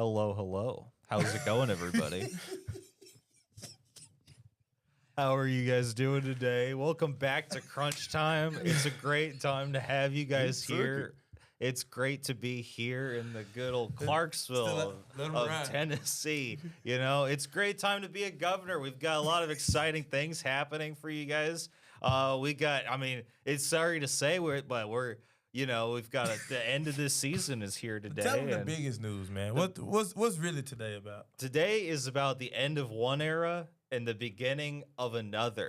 Hello, hello. How's it going, everybody? How are you guys doing today? Welcome back to Crunch Time. It's a great time to have you guys here. It's great to be here in the good old Clarksville of Tennessee. You know, it's a great time to be a governor. We've got a lot of exciting things happening for you guys. It's sorry to say, we've got the end of this season is here today. Tell them the biggest news, man. What's really today about? Today is about the end of one era and the beginning of another.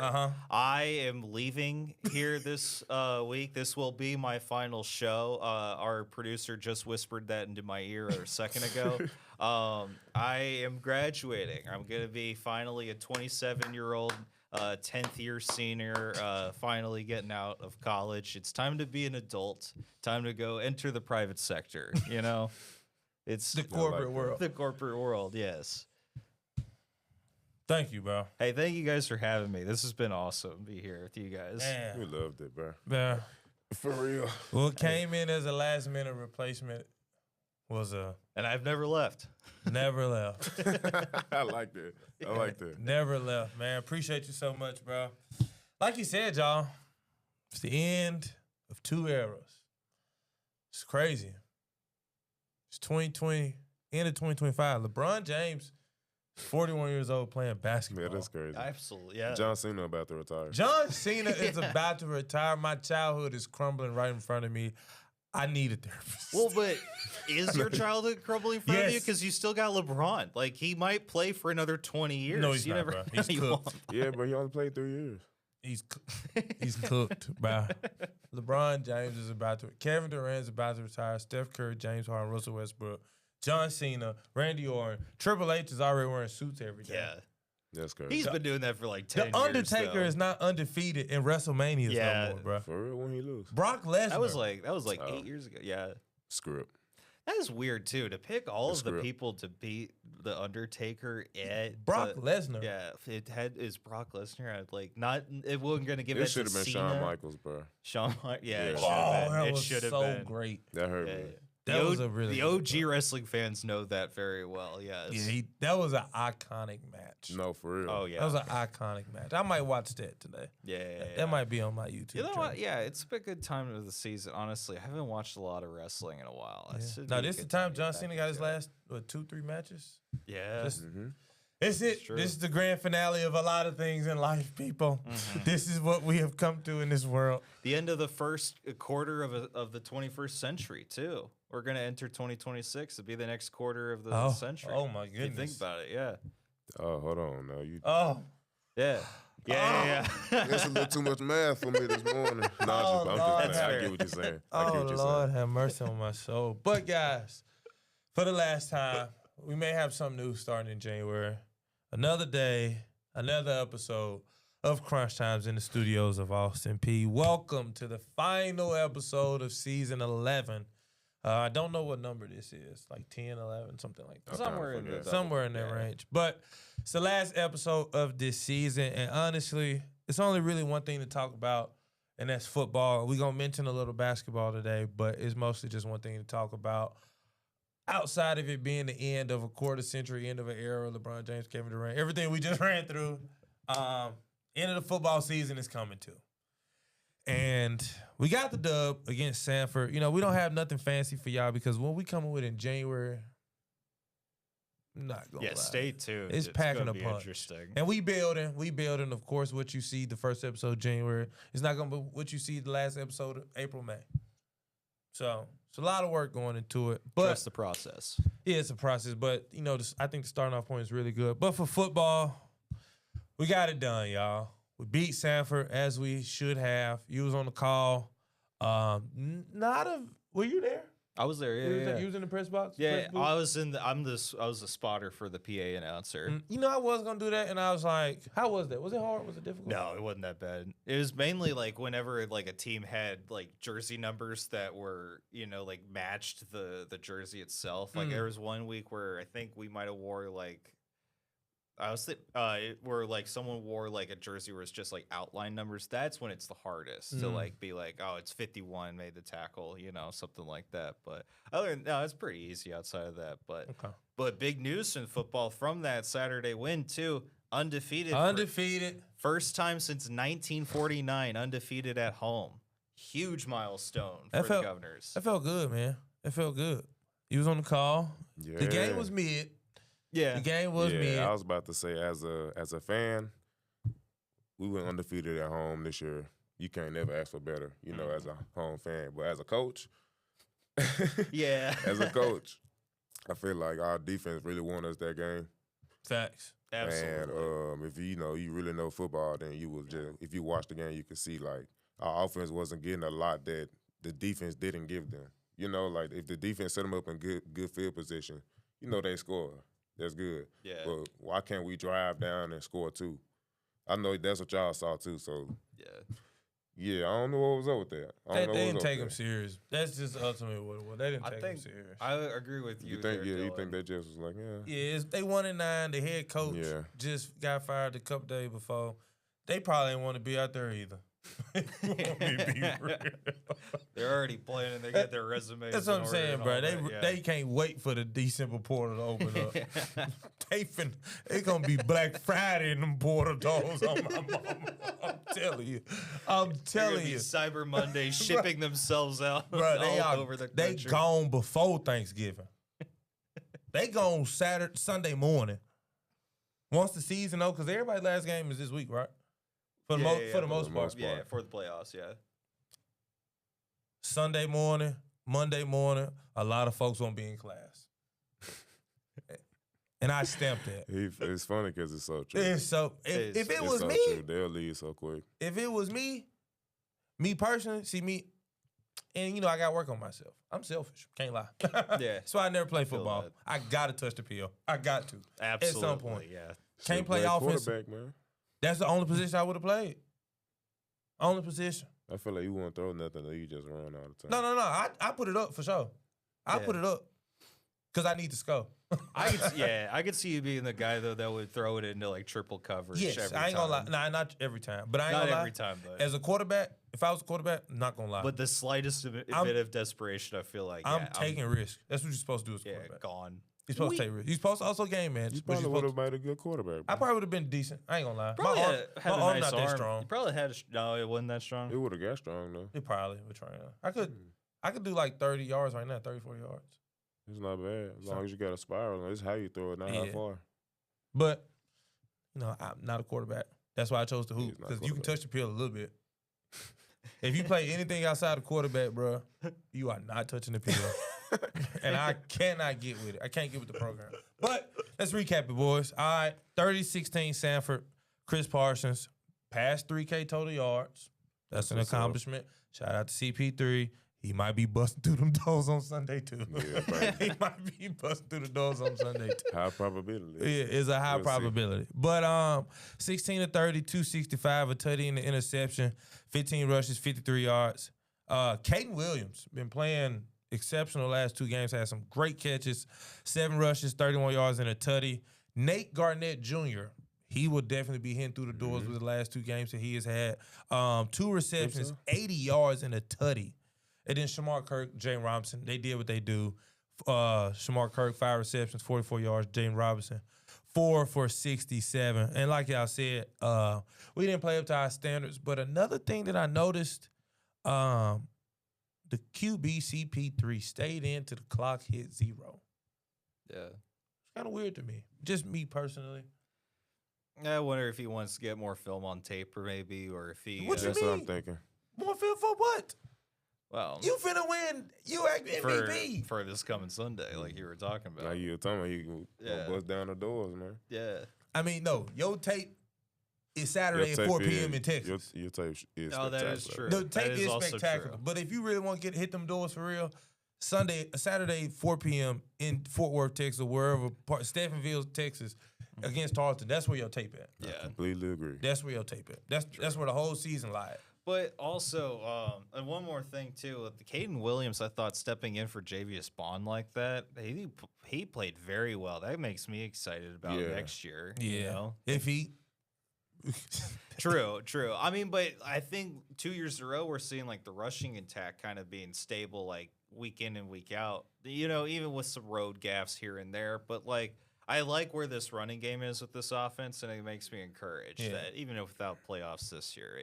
I am leaving here this week. This will be my final show. Our producer just whispered that into my ear a second ago. I am graduating. I'm going to be finally a 27-year-old 10th year senior, finally getting out of college. It's time to be an adult. Time to go enter the private sector. You know, it's the corporate world. The corporate world, yes. Thank you, bro. Hey, thank you guys for having me. This has been awesome to be here with you guys. Man. We loved it, bro. Yeah. For real. What came in as a last-minute replacement was and I've never left. Never left. I like that. I like that. Never left, man. Appreciate you so much, bro. Like you said, y'all, it's the end of two eras. It's crazy. It's 2020, end of 2025. LeBron James, 41 years old, playing basketball. Yeah, that's crazy. Absolutely, yeah. John Cena about to retire. John Cena is about to retire. My childhood is crumbling right in front of me. I need a therapist. Well, but is your childhood crumbling in front of you? Yes. Because you still got LeBron. Like, he might play for another 20 years. No, he's you not, never bro. know. He's cooked. Yeah, but he only played 3 years. He's cooked, bro. LeBron James is about to. Kevin Durant is about to retire. Steph Curry, James Harden, Russell Westbrook, John Cena, Randy Orton. Triple H is already wearing suits every day. Yeah. That's crazy. He's been doing that for like 10 years. The Undertaker is not undefeated in WrestleMania no more, bro. For real, when he lose. Brock Lesnar. That was like 8 years ago. Yeah. Screw it. That is weird too, to pick all of the people to beat the Undertaker at Brock Lesnar. Yeah, is Brock Lesnar. It wasn't gonna give It it should have been Cena. Shawn Michaels, bro. Shawn Michaels, yeah. That It was should have so been great. That hurt me. That was a really the OG wrestling fans know that very well. Yes. Yeah, that was an iconic match. No, for real. Oh yeah. That was an iconic match. I might watch that today. Yeah. That might be on my YouTube. You know channel. what? Yeah, it's been a good time of the season. Honestly, I haven't watched a lot of wrestling in a while. Yeah. Now this is the time John Cena got his last 2-3 matches. Yeah. It's it. This is the grand finale of a lot of things in life, people. This is what we have come to in this world. The end of the first quarter of the 21st century, too. We're going to enter 2026. It'll be the next quarter of the century. Oh, my goodness. If you think about it, yeah. Oh, hold on. No, you. Yeah. Yeah. That's a little too much math for me this morning. No, I'm just playing. I get what you're saying. Lord, have mercy on my soul. But, guys, for the last time, we may have some news starting in January. Another day, another episode of Crunch Times in the studios of Austin Peay. Welcome to the final episode of season 11. I don't know what number this is, like 10, 11, something like that. Somewhere in that range. But it's the last episode of this season, and honestly, it's only really one thing to talk about, and that's football. We're going to mention a little basketball today, but it's mostly just one thing to talk about. Outside of it being the end of a quarter century, end of an era, LeBron James, Kevin Durant, everything we just ran through, end of the football season is coming too. And we got the dub against Sanford. You know, we don't have nothing fancy for y'all because what we coming with in January, I'm not going to lie. Stay tuned. It's packing a punch. Interesting. And we building, of course, what you see the first episode of January. It's not going to be what you see the last episode of April, May. So it's a lot of work going into it. But trust the process. Yeah, it's a process. But, you know, I think the starting off point is really good. But for football, we got it done, y'all. We beat Sanford as we should have. You was on the call. Were you there? I was there. Yeah, You was in the press box? Yeah, I was I was a spotter for the PA announcer. You know, I was gonna do that, and I was like, "How was that? Was it hard? Was it difficult?" No, it wasn't that bad. It was mainly like whenever like a team had like jersey numbers that were like matched the jersey itself. Like there was one week where I think we might have wore like I was where like someone wore like a jersey where it's just like outline numbers. That's when it's the hardest to like be like, oh, it's 51 made the tackle, something like that. But other than no, it's pretty easy outside of that. But big news in football from that Saturday win too. Undefeated. First time since 1949, undefeated at home. Huge milestone for the Governors. That felt good, man. It felt good. He was on the call. Yeah. The game was mid. Yeah. The game was mid. I was about to say, as a fan, we went undefeated at home this year. You can't never ask for better, as a home fan. But as a coach, yeah. As a coach, I feel like our defense really won us that game. Facts. Absolutely. And if you really know football, then you will just, if you watch the game, you can see like our offense wasn't getting a lot that the defense didn't give them. Like if the defense set them up in good field position, they score. That's good. Yeah. But why can't we drive down and score too? I know that's what y'all saw too. So yeah, I don't know what was up with that. They didn't take him serious. That's just ultimately what it was. They didn't take him serious. I agree with you. You think? There, you think they just was like, Yeah, they 1-9. The head coach just got fired a couple days before. They probably didn't want to be out there either. They're already playing and they get their resumes. That's what I'm saying, bro. They can't wait for the December portal to open up. They gonna be Black Friday in them portal doors on my mama. I'm telling you. Cyber Monday shipping themselves out bro, all over the country. They gone before Thanksgiving. They gone Sunday morning. Once the season because everybody's last game is this week, right? For the most part. Yeah, for the playoffs, yeah. Sunday morning, Monday morning, a lot of folks won't be in class. And I stamped that. It's funny because it's so true. If it was me, true. They'll leave so quick. If it was me personally, see me, and I got to work on myself. I'm selfish, can't lie. Yeah. So I never play football. I got to touch the PO. I got to. Absolutely. At some point. Yeah. Can't play offense. Quarterback, man. That's the only position I would have played. Only position. I feel like you won't throw nothing that you just run all the time. No. I put it up for sure. I put it up because I need to score. I could see you being the guy though that would throw it into like triple coverage. Yes, every I ain't time. gonna lie. Nah, not every time, but I ain't gonna lie. Not every time, but as a quarterback, if I was a quarterback, I'm not gonna lie. But the slightest bit of desperation, I feel like I'm taking risks. That's what you're supposed to do as a quarterback. Gone. You're supposed to take risks. You're supposed to also game man. You probably would have made a good quarterback. Bro. I probably would have been decent. I ain't gonna lie. Probably my had arm a nice not that strong. You probably had no, it wasn't that strong. It would have got strong though. It probably would try. I could do like 30 yards right now, 30, 40 yards. It's not bad. As long as you got a spiral, it's how you throw it, not how far. But, I'm not a quarterback. That's why I chose to hoop, because you can touch the field a little bit. If you play anything outside of quarterback, bro, you are not touching the field. And I cannot get with it. I can't get with the program. But let's recap it, boys. All right, 30-16 Sanford. Chris Parsons passed 3K total yards. That's an accomplishment. Shout out to CP3. He might be busting through them doors on Sunday, too. Yeah, he might be busting through the doors on Sunday, too. High probability. Yeah, it's a high probability. But 16 to 30, 265, a tutty and an interception, 15 rushes, 53 yards. Caden Williams been playing exceptional last two games, had some great catches, 7 rushes, 31 yards, and a tutty. Nate Garnett Jr., he will definitely be hitting through the doors with the last 2 games that he has had. 2 receptions, 80 yards, and a tutty. And then Shamar Kirk, Jane Robinson, they did what they do. Shamar Kirk, 5 receptions, 44 yards. Jane Robinson, 4 for 67. And like y'all said, we didn't play up to our standards. But another thing that I noticed, the QB CP3 stayed in till the clock hit 0. Yeah. It's kind of weird to me. Just me personally. I wonder if he wants to get more film on tape or maybe, or if he... What That's what I'm thinking. More film for what? Well, you finna win. You act MVP. For this coming Sunday, like you were talking about. Like you were talking about, you gonna bust down the doors, man. Yeah. I mean, no, your tape is Saturday at 4 p.m. in Texas. Your tape is spectacular. That is true. The tape is spectacular. But if you really want to hit them doors for real, Saturday, 4 p.m. in Fort Worth, Texas, or wherever, Stephenville, Texas, against Tarleton, that's where your tape at. Yeah. I completely agree. That's where your tape at. That's where the whole season lies. But also, and one more thing too, with the Caden Williams, I thought stepping in for Javius Bond like that, he played very well. That makes me excited about next year. Yeah, you know? if he. True. I mean, but I think 2 years in a row we're seeing like the rushing attack kind of being stable, like week in and week out. You know, even with some road gaffes here and there, but like. I like where this running game is with this offense, and it makes me encouraged that even if without playoffs this year,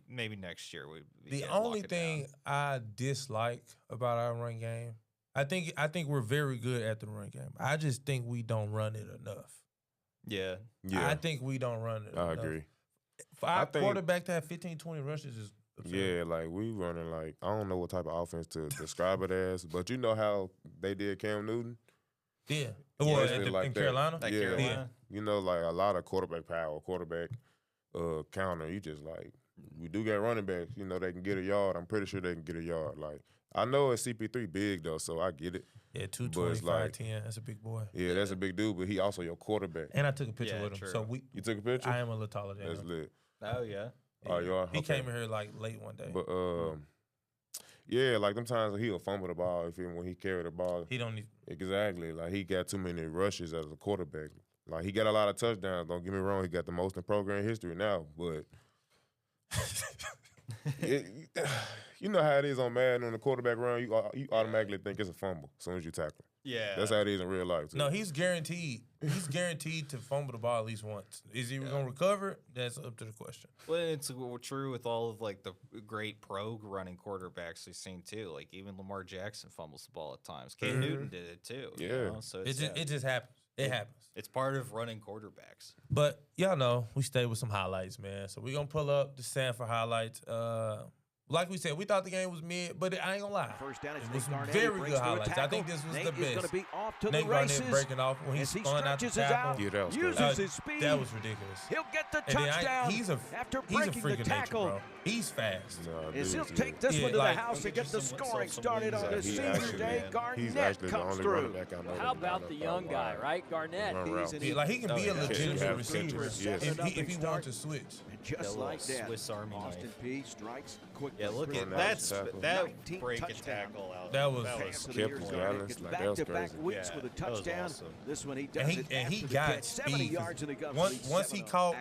maybe next year we the only thing I dislike about our run game, I think we're very good at the run game. I just think we don't run it enough. Yeah. I think we don't run it enough. I agree. For our quarterback to have 15, 20 rushes is absurd. Yeah, like we running like I don't know what type of offense to describe it as, but you know how they did Cam Newton. Yeah. In Carolina? Carolina? You know, like a lot of quarterback power, quarterback counter. You just like, we do get running backs. You know, they can get a yard. I'm pretty sure they can get a yard. Like, I know it's CP3 big, though, so I get it. Yeah, 225, 10. That's a big boy. Yeah, that's a big dude, but he also your quarterback. And I took a picture with him. True. So You took a picture? I am a little taller than That's him. lit. Oh, yeah. Oh, you are? He Okay. came in here like late one day. But, yeah, like them times he'll fumble the ball when he carried the ball. He don't need. Exactly. Like, he got too many rushes as a quarterback. Like, he got a lot of touchdowns. Don't get me wrong. He got the most in program history now. But you know how it is on Madden on the quarterback run. You automatically think it's a fumble as soon as you tackle him. Yeah. That's how it is in real life, too. No, he's guaranteed. He's guaranteed to fumble the ball at least once. Is he going to recover it? That's up to the question. Well, it's true with all of like the great pro running quarterbacks we've seen too. Like even Lamar Jackson fumbles the ball at times. Cam Newton did it too. Yeah. You know? So It just happens. It happens. It's part of running quarterbacks. But y'all know we stay with some highlights, man. So we're going to pull up the Sanford highlights. Like we said, we thought the game was mid, but I ain't gonna lie. First down, it was some very good highlights. I think this was the best. Be off to Nate the races. Garnett breaking off when he spun out the tackle. Yeah, that was uses crazy. his speed. That was ridiculous. He'll get the And then touchdown after breaking freak the of tackle. nature, bro. He's fast. As he'll take this one to like, the house and get the scoring started on his He senior actually- day. He's Garnett actually the comes only through. running back I know. How about the young guy, right? Garnett. Like he can be a legitimate Yeah, receiver yes. if he wants to switch. And just like that, Swiss Army Austin knife. Peay strikes quickly. Yeah, look at Tackle. that 19 break and touchdown. tackle out. That was kept his balance. Like, that was Back-to-back crazy. weeks Yeah, with a that was touchdown. awesome. This one he does it and he after the got catch. 70 speed. yards in the gut. Once he caught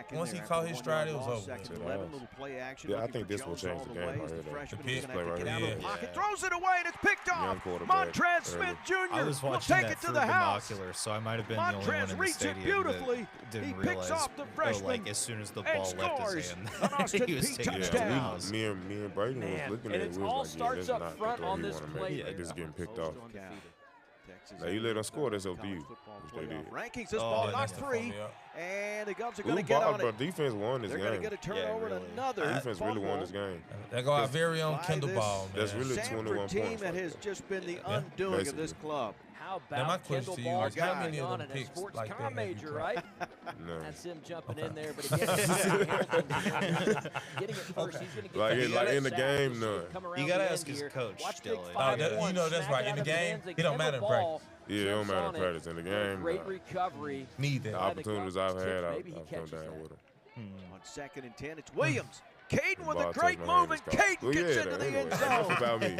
his stride, it was over. Second with. and 11, little play action. Yeah, I looking think for this will Jones change all the the game way. right The here, though. freshman The is pitch gonna have play to get right out of here. the pocket. Yeah. Throws it away, and it's picked Young off. quarterback, Montrez early. Smith Jr. I was will watching take that it to through the house. binoculars, so I might have been the only one Montrez in the reads it stadium beautifully. that didn't He realize. picks off the oh, freshman like as soon as the and ball left scores his hand, an Austin he was Peay taking touchdown. it. Me and Brayden was Man, looking and at it. it We all was like, starts yeah, up that's not front the throw on he this wanna play. make. Like, this is getting picked off. Texas Now, you let them score, that's up to you, which they did. Rankings, this Oh, ball and knocked that's the free, phone, and the Govs are We going to get bought, on bro. it. Defense won this They're going to game. get a turnover really. and another Defense really won this fumble game. There go our very own by Kendall this Ball, man. That's really Sanford 21 team points that right has there. just been the undoing of this basically. club. How Now, my about question Kendall to you Ball is how jumping many of on them and a picks sports like that car have you major, dropped? right? No. That's him jumping in there, but again, getting it first. He's going to get Like, the like in the sack. game, He's none. come around You gotta the ask end his here. coach, Watch big Dylan. 5'1" You know that's smack right. it In out the of game, hands of it don't matter in Kendall Ball. Yeah, it don't Jumps matter in on it. practice. In the game, Great nah. recovery. Need The that. opportunities I've had, Maybe he I've come catches down that. with them. On 2nd and 10, it's Williams. Caden with Ball a great touched my move, hand, and it's caught. Caden Well, gets yeah, into the anyway, end enough zone. about me.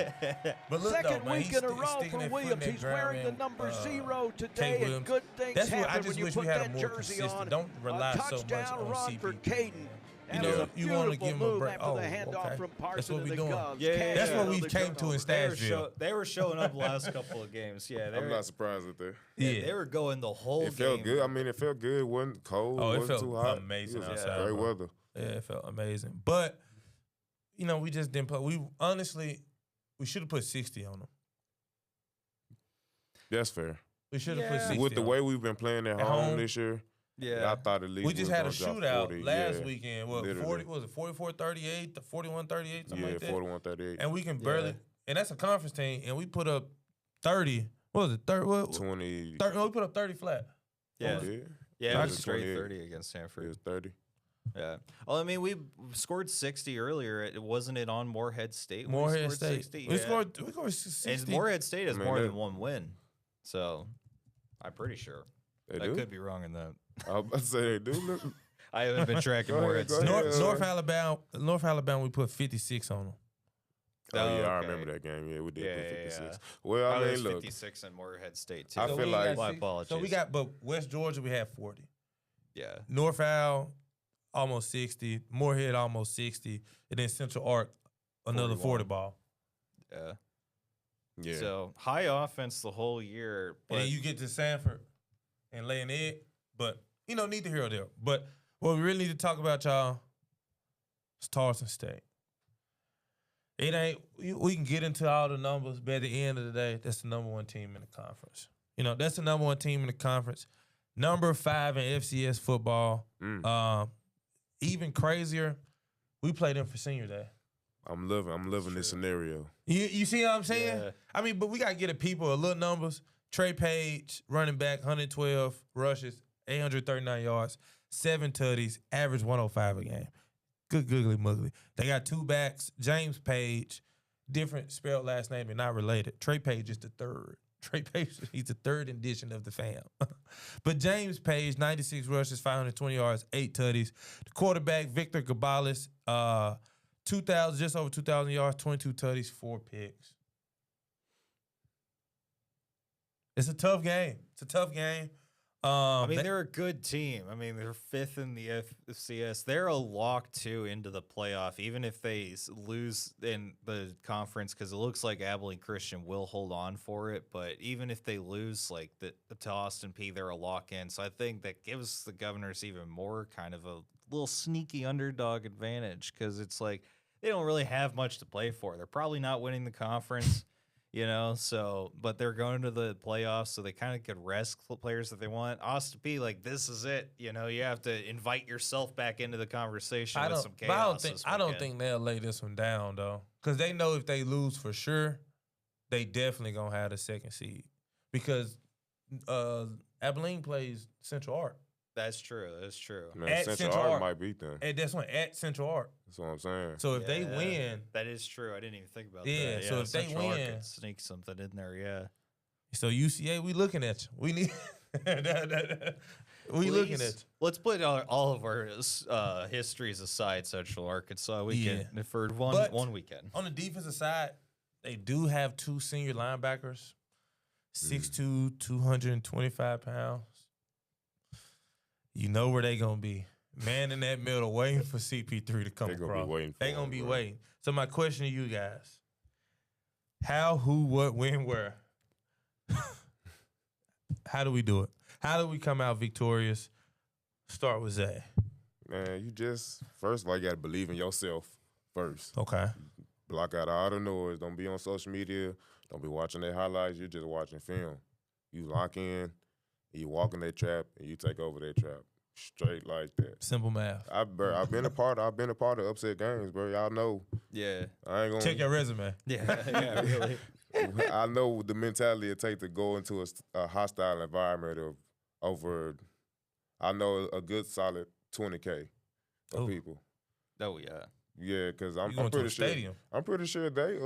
But look, Second though, man, week he's in a row sticking for that foot in Williams. that He's ground, wearing the man. number 0 Kate today, and Williams. good things That's what I happen just when you wish put we had a that more jersey consistent. on. Don't rely A so much touchdown on run CP. for Caden. You That know, was a you want to beautiful give him a move break. after Oh, the handoff okay. from That's Parsons what we to the doing. Govs. Yeah, That's what Cash we out the came to in turnover. Stashville. They were showing up the last couple of games. Yeah, I'm not surprised with that. they were going the whole It felt game. good. I mean, it felt good. It wasn't cold. Oh, it wasn't felt too hot. amazing It was outside, great bro. weather. Yeah, it felt amazing. But, you know, we just didn't play. We honestly, we should have put 60 on them. That's fair. We should have put Yeah. 60 With the on way we've been playing at home this year, Yeah, I thought at least we just was had a gonna drop shootout 40. last Yeah. weekend. What, literally. 40, was it 44-38, 41-38, something Yeah, like that? 41-38. And we can barely, Yeah. and that's a conference team, and we put up 30. What was it? 30, what, 20. 30, no, we put up 30 flat. yeah, Yeah. yeah. It was was a straight 28. 30 against It Stanford. was 30. Yeah. Well, I mean, we scored 60 earlier. It wasn't it on Morehead State? when we Morehead scored State. 60? We Yeah. scored 60. And Morehead State has I mean, more that- than one win, so I'm pretty sure. They I do? could be wrong in that. I was about to say they do. Look. I haven't been tracking Morehead go State. ahead. North Alabama, we put 56 on them. Oh, yeah, I okay. remember that game. Yeah, we did Yeah, put yeah, 56. yeah. Well, I mean, there's look, 56 in Morehead State too. I feel like- my apologies. So we got, but West Georgia, we had 40. yeah. North Al, almost 60. Morehead, almost 60. And then Central Arc, another 40 41. ball. Yeah. yeah. So high offense the whole year. But And then you get to Sanford and lay an egg. But, neither here or there. But what we really need to talk about, y'all, is Tarleton State. It ain't, we can get into all the numbers, but at the end of the day, that's the number one team in the conference. That's the number one team in the conference. Number 5 in FCS football. Even crazier, we played them for senior day. I'm living this scenario. You see what I'm saying? Yeah. I mean, but we got to get the people a little numbers. Trey Page, running back, 112 rushes, 839 yards, 7 tutties, average 105 a game. Good googly muggly. They got 2 backs. James Page, different spelled last name and not related. Trey Page is the third. Trey Page, he's the third edition of the fam. But James Page, 96 rushes, 520 yards, 8 tutties. The quarterback, Victor Gabalis, just over 2,000 yards, 22 tutties, 4 picks. It's a tough game. I mean, they're a good team. I mean, they're 5th in the FCS. They're a lock too into the playoff, even if they lose in the conference, because it looks like Abilene Christian will hold on for it. But even if they lose, like to Austin Peay, they're a lock in. So I think that gives the Governors even more kind of a little sneaky underdog advantage, because it's like they don't really have much to play for. They're probably not winning the conference. So, but they're going to the playoffs, so they kind of could rest players that they want. Austin Peay, like, this is it. You have to invite yourself back into the conversation with some chaos. I don't think they'll lay this one down, though, because they know if they lose for sure, they definitely going to have the 2nd seed, because Abilene plays Central Arc. That's true. Man, At Central Arc might beat them. And that's one at Central Arc. That's what I'm saying. So if they win, that is true. I didn't even think about that. Yeah, so if they Central Arc win- could sneak something in there. Yeah. so UCA, we looking at you. We need. We looking at you. Let's put all of our histories aside. Central Arkansas weekend for But- one weekend. On the defensive side, they do have 2 senior linebackers, 6'2", 225 pounds. You know where they gonna be. Man in that middle waiting for CP3 to come They're across. gonna be waiting for They him, gonna be bro. waiting. So my question to you guys: how, who, what, when, where? How do we do it? How do we come out victorious? Start with Zay. Man, you just, first of all, you got to believe in yourself first. Okay. Block out all the noise. Don't be on social media. Don't be watching their highlights. You're just watching film. You lock in, you walk in their trap, and you take over their trap. Straight like that. Simple math. I've been a part of upset games, bro. Y'all know. Yeah. I ain't gonna Check your resume. Yeah, really. I know the mentality it takes to go into a hostile environment over. I know a good solid 20K of Oh. people. Oh yeah. Yeah, because I'm You going to pretty a sure. stadium? I'm pretty sure they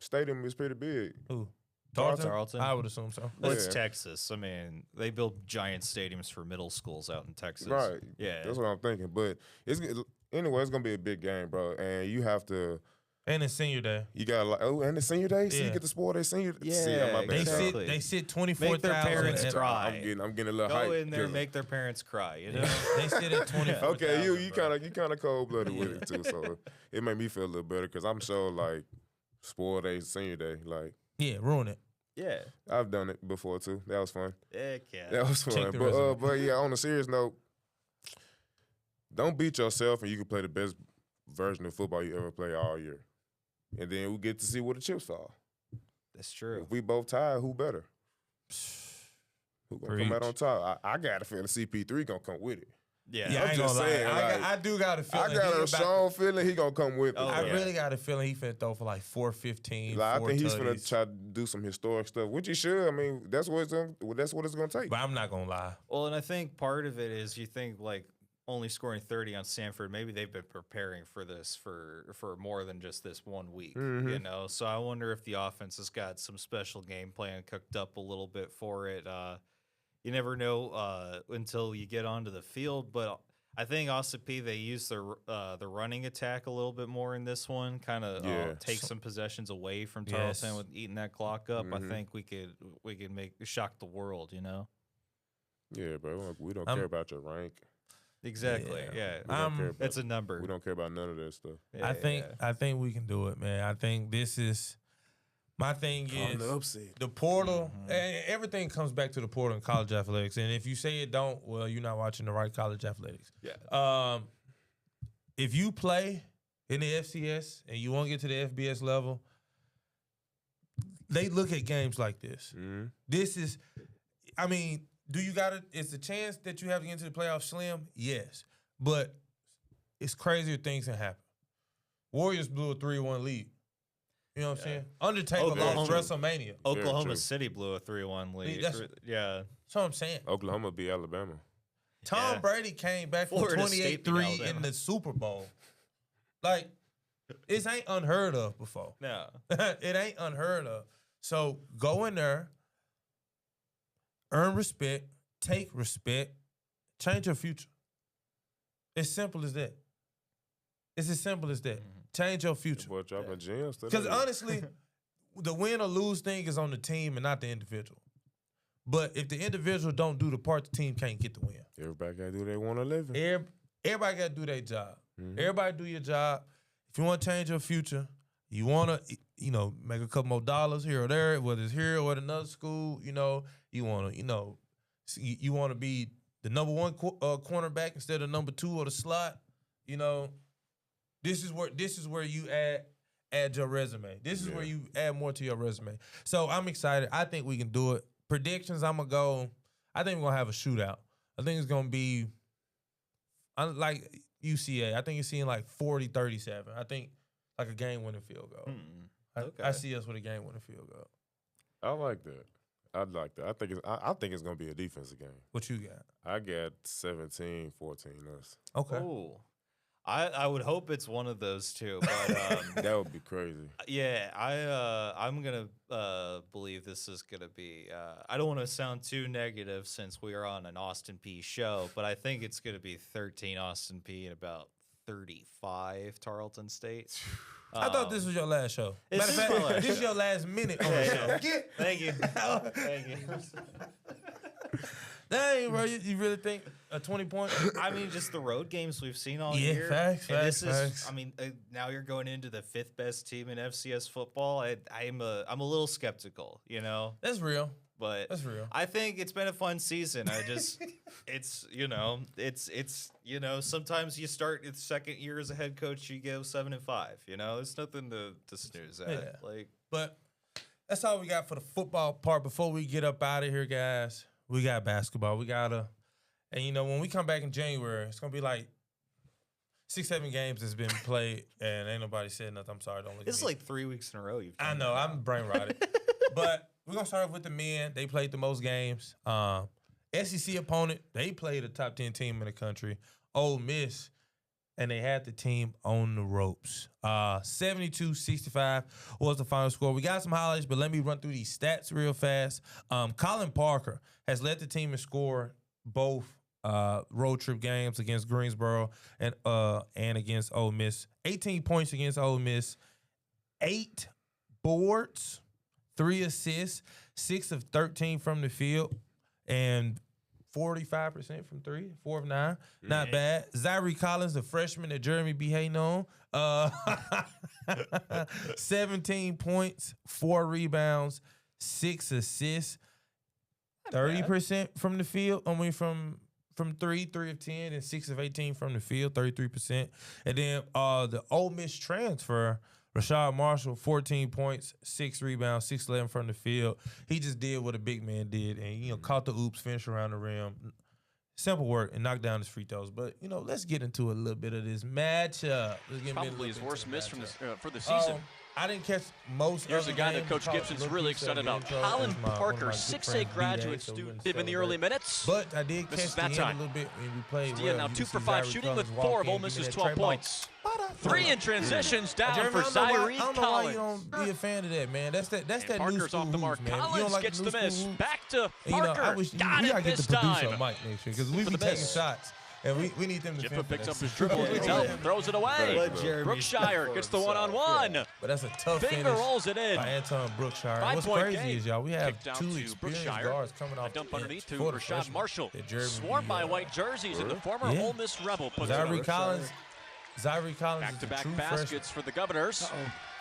stadium is pretty big. Who? Tarleton? I would assume so. Well, it's Yeah. Texas. I mean, they build giant stadiums for middle schools out in Texas. Right. Yeah. That's what I'm thinking. But it's gonna be a big game, bro. And you have to. And it's senior day. You got and the senior day. So Yeah. you get to spoil their senior. Yeah, See, my bad, They dog. exactly. sit 24,000. Make their parents at- cry. I'm getting a little Go hype. in there, 'cause- make their parents cry. They sit at 24,000. Okay, you bro. kind of cold blooded with it too, so it made me feel a little better because I'm sure like spoiled day senior day. Like Yeah, ruin it. Yeah. I've done it before too. That was fun. Heck yeah. That was fun. Check the resume. But yeah, on a serious note, don't beat yourself, and you can play the best version of football you ever play all year, and then we get to see where the chips fall. That's true. If we both tied, who better? Who gonna come out Preach. on top? I got a feeling CP3 gonna come with it. Yeah. Yeah, I'm I ain't just gonna lie. saying, like, I do got a feeling. I got he a about strong feeling he gonna come with it. Oh, I yeah. really got a feeling he finna throw for like 415. Like, I think he's gonna gonna try to do some historic stuff, which he should. I mean, that's what it's gonna take. But I'm not gonna lie. Well, and I think part of it is you think like only scoring 30 on Sanford, maybe they've been preparing for this for more than just this 1 week, you know? So I wonder if the offense has got some special game plan cooked up a little bit for it. You never know until you get onto the field, but I think Austin Peay, they use the running attack a little bit more in this one, kind of take some possessions away from Tarleton with eating that clock up. I think we could shock the world, you know. Yeah, bro. We don't care about your rank. Exactly. Yeah. It's a number. We don't care about none of that stuff. I think we can do it, man. I think this is my thing is the portal. And everything comes back to the portal in college athletics. And if you say it don't, well, you're not watching the right college athletics. Yeah. If you play in the FCS and you want to get to the FBS level, they look at games like this. This is, I mean, is the chance that you have to get into the playoffs slim? Yes. But it's crazier things can happen. Warriors blew a 3-1 lead. You know what I'm saying? Undertaker lost WrestleMania. Oklahoma City blew a 3-1 lead. That's what I'm saying. Oklahoma beat Alabama. Tom Brady came back from 28-3 in the Super Bowl. Like, this ain't unheard of before. No. It ain't unheard of. So go in there, earn respect, take respect, change your future. As simple as that. It's as simple as that. Change your future. Because honestly, the win or lose thing is on the team and not the individual. But if the individual don't do the part, the team can't get the win. Everybody got to do their 111. Everybody got to do their job. Everybody do your job. If you want to change your future, you want to, make a couple more dollars here or there, whether it's here or at another school, you want to, you want to be the number one cornerback instead of number 2 or the slot, This is where you add your resume. This is where you add more to your resume. So I'm excited. I think we can do it. Predictions, I think we're going to have a shootout. I think it's going to be, like UCA, I think you're seeing like 40-37. I think like a game-winning field goal. I see us with a game-winning field goal. I like that. I'd like that. I think it's going to be a defensive game. What you got? I got 17-14 us. Okay. Ooh. I would hope it's one of those two, but that would be crazy. Yeah, I'm gonna believe this is gonna be. I don't want to sound too negative since we are on an Austin Peay show, but I think it's gonna be 13 Austin Peay and about 35 Tarleton State. I thought this was your last show. This is your last minute on the show. Thank you. Thank you. Dang, bro, you really think a 20-point? I mean, just the road games we've seen all year. Facts. I mean, now you're going into the 5th best team in FCS football. I'm a little skeptical, That's real. But that's real. I think it's been a fun season. Sometimes you start its second year as a head coach, you go 7-5. It's nothing to snooze at. Yeah. But that's all we got for the football part. Before we get up out of here, guys, we got basketball. When we come back in January, it's gonna be like 6-7 games that's been played, and ain't nobody said nothing. I'm sorry, don't look at me. It's like 3 weeks in a row. I know, I'm brain rotted. But we're gonna start off with the men. They played the most games. SEC opponent, they played a top 10 team in the country, Ole Miss, and they had the team on the ropes. 72-65 was the final score. We got some highlights, but let me run through these stats real fast. Colin Parker has led the team in score both road trip games against Greensboro and against Ole Miss. 18 points against Ole Miss, 8 boards, 3 assists, 6 of 13 from the field, and 45% from 3, 4 of 9. Not bad. Zyree Collins, the freshman that Jeremy be hating on, 17 points, 4 rebounds, 6 assists, 30% from the field. From 3 of 10, and 6 of 18 from the field, 33%. And then the Ole Miss transfer, Rashad Marshall, 14 points, 6 rebounds, 6-11 from the field. He just did what a big man did, and caught the oops, finished around the rim. Simple work, and knocked down his free throws. But let's get into a little bit of this matchup. Probably his worst miss for the season. I didn't catch most. Here's a guy that Coach Gibson's really excited about. Colin Parker, 6'8" graduate student in the early minutes. But I did catch the end a little bit when we played. Well. Now 2 for 5 shooting with 4 of Ole Miss's 12 points. 3 in transitions down for Zyree Collins. I don't know why you don't be a fan of that, man. That's that Parker's new school off the mark. Man. Collins like gets the miss. Hoops? Back to Parker. We gotta get the producer on Mike next year because we be taking shots. And we need them to Jippa fend for picks that. up his dribble. Tarleton throws it away. Let Jeremy Brookshire for gets the himself. one-on-one. Yeah. But that's a tough Finger finish rolls it in. by Anton Brookshire. And what's 5-point crazy game. is, y'all, we have Kicked out two to experienced Brookshire. guards coming A off dump the underneath bench to for the Rashad freshman Marshall. that Jeremy Swarmed be, by white jerseys, and the former Yeah. Ole Miss Rebel puts it Zyrie up. Collins. Zyrie Collins is a Back-to-back true baskets freshman. for the Governors.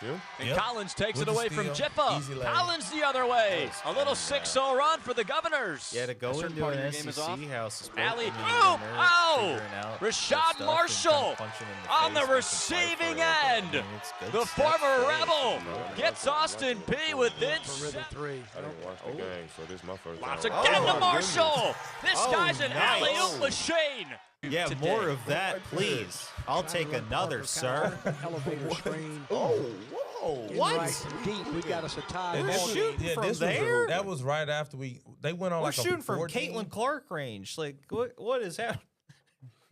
Yeah. And Yep. Collins takes With it the away from steal. Jippa. Easy lane. Collins the other way. A little 6-0 run for the Governors. Yeah, to go A certain into part an of your game is off. SEC house is Alley both, oop! I mean, they're Oh! figuring out Rashad their stuff and Marshall kind of punching in the on face the and can fight receiving for it, but, I end. mean, it's good The stuff. former Hey, Rebel you know, gets Austin Peay within Rhythm 3. I didn't watch the game, so this is my first Lots time. again to my Marshall. This Oh, guy's an nice. alley-oop machine. Yeah, today. more of that, please. I'll take another, sir. Elevator screen. Oh, whoa. In What? right deep. We got us a tie. And We're this was- shooting yeah, from this was- there? that was right after they went on We're like shooting a from 14. Caitlin Clark range. Like, what is happening?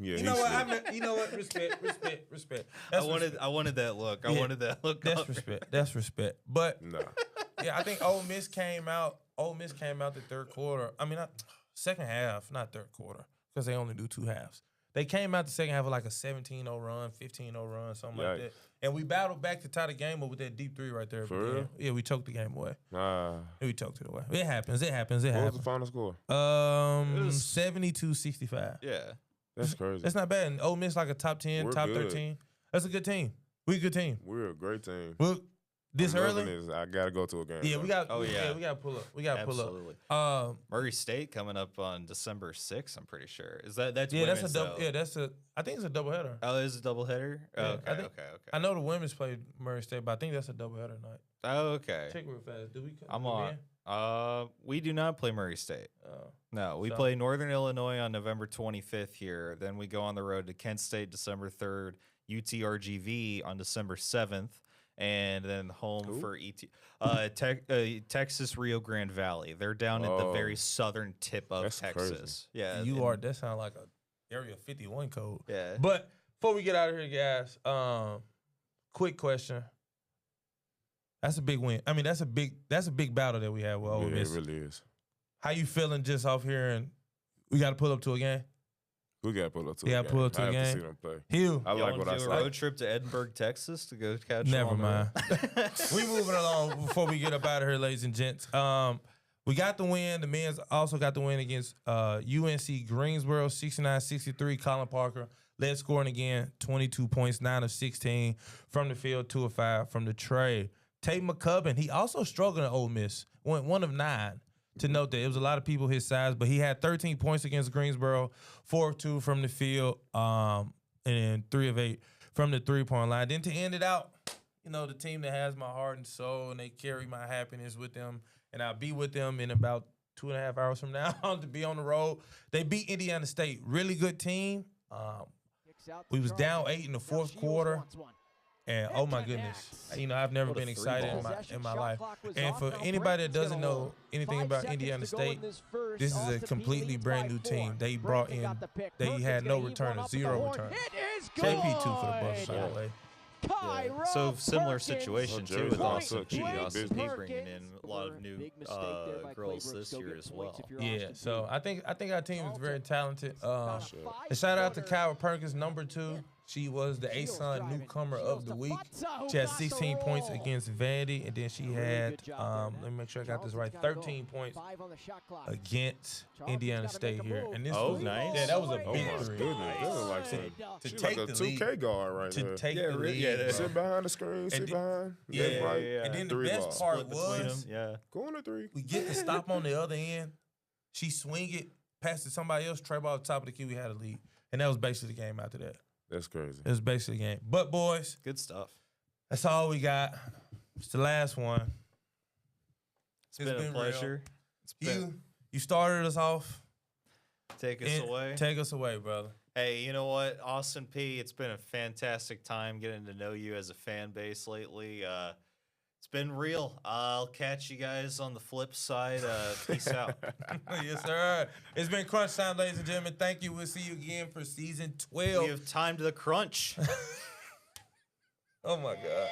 Yeah, You know what? You know what? Respect. I wanted that look. I Yeah. wanted that look. That's respect. That's respect. But Nah. yeah, I think Ole Miss came out. Ole Miss came out the third quarter. I mean, second half, not third quarter, because they only do two halves. They came out the second half with like a 17-0 run, 15-0 run, something like Yikes. that. And we battled back to tie the game up with that deep three right there. at For the end. real? Yeah, we choked the game away. Nah. We choked it away. It happens. What was the final score? It was- 72-65. Yeah. That's crazy. That's not bad. And Ole Miss like a top 10, We're top good. 13. That's a good team. We a good team. We're a great team. Well, this I'm early? loving this. I gotta go to a game. Yeah, though. we got. Oh, yeah. We got to pull up. We got to pull Absolutely. up. Murray State coming up on December 6th, I'm pretty sure. That's Yeah, that's a women's, double. though. Yeah, that's a. I think it's a double header. Oh, it's a doubleheader? Yeah, Oh, okay, I think- okay. I know the women's played Murray State, but I think that's a double header night. Oh, okay. Check real fast. Do we? I'm do we on. in? We do not play Murray State. No, we So- play Northern Illinois on November 25th here. Then we go on the road to Kent State December 3rd, UTRGV on December 7th, and then home for Texas Rio Grande Valley. They're down at the Oh. very southern tip of That's Texas. crazy. Yeah, You and- are. That sounds like a Area 51 code. Yeah. But before we get out of here, guys, quick question. That's a big win. I mean, that's a big battle that we have with Ole Yeah, it Miss. really is. How you feeling just off here? And we got to pull up to a game. We gotta pull up to. You a gotta pull game. up to I a have game. to see them play. Hugh, I Y'all like wanna what I do a saw. road trip to Edinburgh, Texas to go catch never them on mind. the road? We moving along before we get up out of here, ladies and gents. We got the win. The men's also got the win against UNC Greensboro, 69-63. Colin Parker led scoring again, 22 points, 9 of 16 from the field, 2 of 5 from the trade. Tate McCubbin, he also struggled at Ole Miss, went 1 of 9. To note that it was a lot of people his size, but he had 13 points against Greensboro, 4 of 2 from the field, and 3 of 8 from the three-point line. Then to end it out, you know, the team that has my heart and soul, and they carry my happiness with them, and I'll be with them in about 2.5 hours from now to be on the road. They beat Indiana State, really good team. We was down 8 in the fourth quarter. And oh my goodness, you know, I've never been excited in my life. And for anybody that doesn't know anything about Indiana State, this is a completely brand new team. They brought in, they had no returners, 0 returners. JP2 for the Bucks, by the way. Yeah. So similar situation too with Jersey Austin also Peay. cheap Austin business. Peay bringing in a lot of new girls this year as well. Yeah, so I think our team is very talented. And shout out to Kyra Perkins, number 2. She was the ASUN newcomer of the week. She had 16 points against Vandy, and then she had, let me make sure I got this right, 13 points against Indiana State here. And this was nice. Yeah, that was a Oh big my 3. goodness, that was like To she's take like a the lead. 2K guard right To there. take Yeah, the really, lead. yeah, bro. Sit behind the screen, sit And behind. yeah, left, right, yeah. And then the three best ball. part Split between was, them, yeah. Corner 3. we get the stop on the other end. She swing it, pass it to somebody else, trap ball at the top of the key, we had a lead. And that was basically the game after that. That's crazy. It was basically the game. But, boys, Good stuff. that's all we got. It's the last one. It's been a real. pleasure. It's been You started us off. take us away. Take us away, brother. Hey, you know what, Austin Peay, it's been a fantastic time getting to know you as a fan base lately. It's been real. I'll catch you guys on the flip side. Peace out. Yes, sir. It's been Crunch Time, ladies and gentlemen. Thank you. We'll see you again for season 12. We have time to the crunch. Oh, my God.